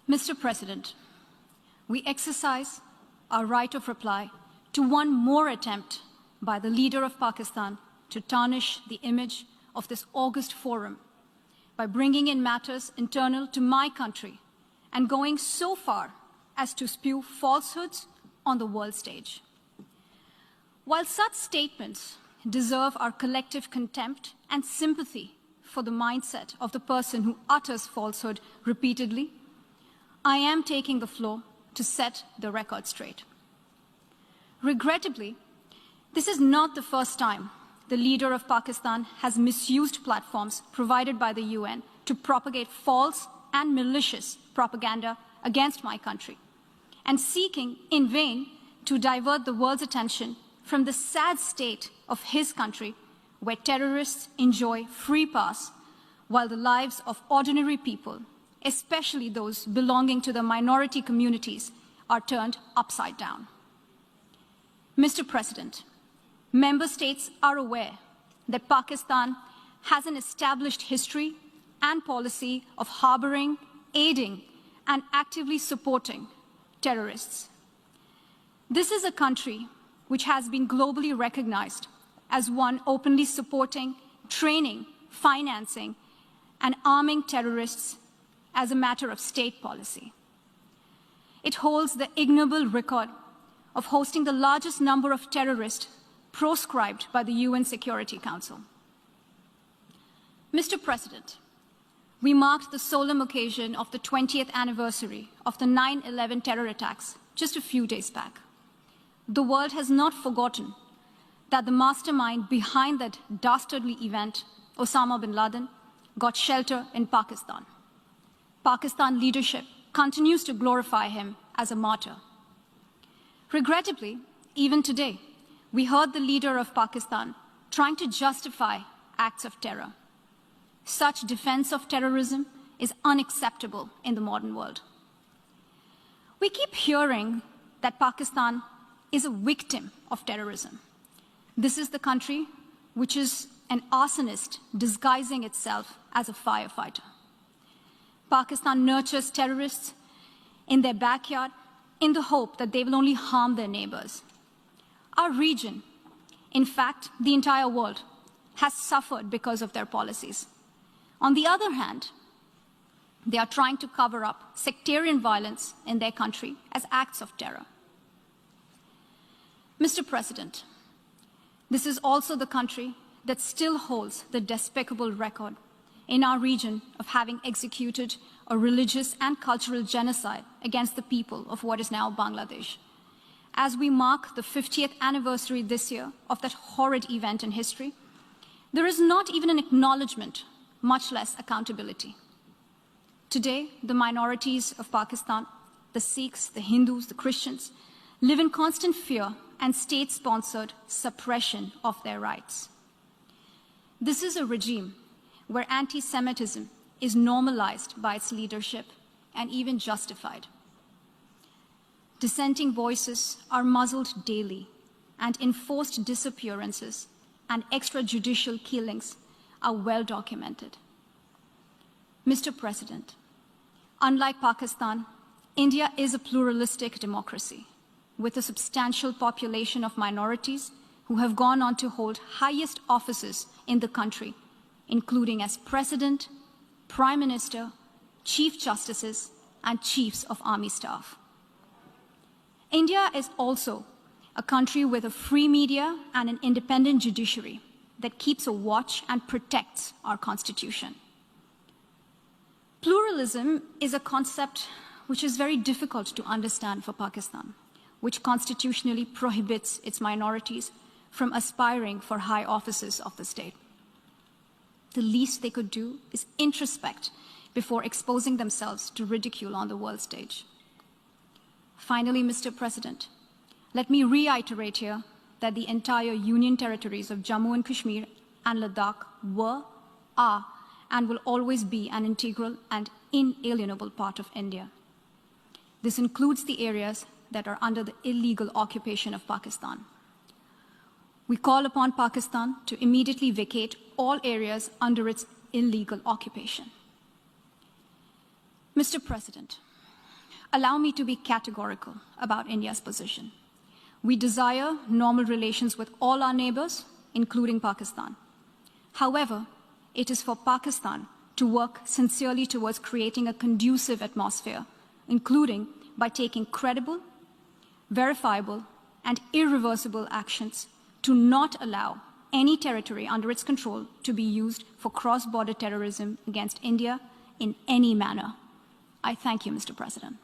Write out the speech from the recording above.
Mr. President, we exercise our right of reply to one more attempt by the leader of Pakistan to tarnish the image of this august forum by bringing in matters internal to my country and going so far as to spew falsehoods on the world stage. While such statements deserve our collective contempt and sympathy for the mindset of the person who utters falsehood repeatedly, I am taking the floor to set the record straight. Regrettably, this is not the first time the leader of Pakistan has misused platforms provided by the UN to propagate false and malicious propaganda against my country, and seeking in vain to divert the world's attention from the sad state of his country, where terrorists enjoy free pass while the lives of ordinary people, especially those belonging to the minority communities, are turned upside down. Mr. President, member states are aware that Pakistan has an established history and policy of harboring, aiding, and actively supporting terrorists. This is a country which has been globally recognized as one openly supporting, training, financing, and arming terrorists as a matter of state policy. It holds the ignoble record of hosting the largest number of terrorists proscribed by the UN Security Council. Mr. President, we marked the solemn occasion of the 20th anniversary of the 9/11 terror attacks just a few days back. The world has not forgotten that the mastermind behind that dastardly event, Osama bin Laden, got shelter in Pakistan. Pakistan leadership continues to glorify him as a martyr. Regrettably, even today, we heard the leader of Pakistan trying to justify acts of terror. Such defense of terrorism is unacceptable in the modern world. We keep hearing that Pakistan is a victim of terrorism. This is the country which is an arsonist disguising itself as a firefighter. Pakistan nurtures terrorists in their backyard in the hope that they will only harm their neighbors. Our region, in fact, the entire world, has suffered because of their policies. On the other hand, they are trying to cover up sectarian violence in their country as acts of terror. Mr. President, this is also the country that still holds the despicable record in our region of having executed a religious and cultural genocide against the people of what is now Bangladesh. As we mark the 50th anniversary this year of that horrid event in history, there is not even an acknowledgement, much less accountability. Today, the minorities of Pakistan, the Sikhs, the Hindus, the Christians, live in constant fear and state-sponsored suppression of their rights. This is a regime where anti-Semitism is normalized by its leadership and even justified. Dissenting voices are muzzled daily, and enforced disappearances and extrajudicial killings are well documented. Mr. President, unlike Pakistan, India is a pluralistic democracy with a substantial population of minorities who have gone on to hold highest offices in the country, including as President, Prime Minister, Chief Justices, and Chiefs of Army Staff. India is also a country with a free media and an independent judiciary that keeps a watch and protects our Constitution. Pluralism is a concept which is very difficult to understand for Pakistan, which constitutionally prohibits its minorities from aspiring for high offices of the state. The least they could do is introspect before exposing themselves to ridicule on the world stage. Finally, Mr. President, let me reiterate here that the entire Union territories of Jammu and Kashmir and Ladakh were, are, and will always be an integral and inalienable part of India. This includes the areas that are under the illegal occupation of Pakistan. We call upon Pakistan to immediately vacate all areas under its illegal occupation. Mr. President, allow me to be categorical about India's position. We desire normal relations with all our neighbors, including Pakistan. However, it is for Pakistan to work sincerely towards creating a conducive atmosphere, including by taking credible, verifiable, and irreversible actions to not allow any territory under its control to be used for cross-border terrorism against India in any manner. I thank you, Mr. President.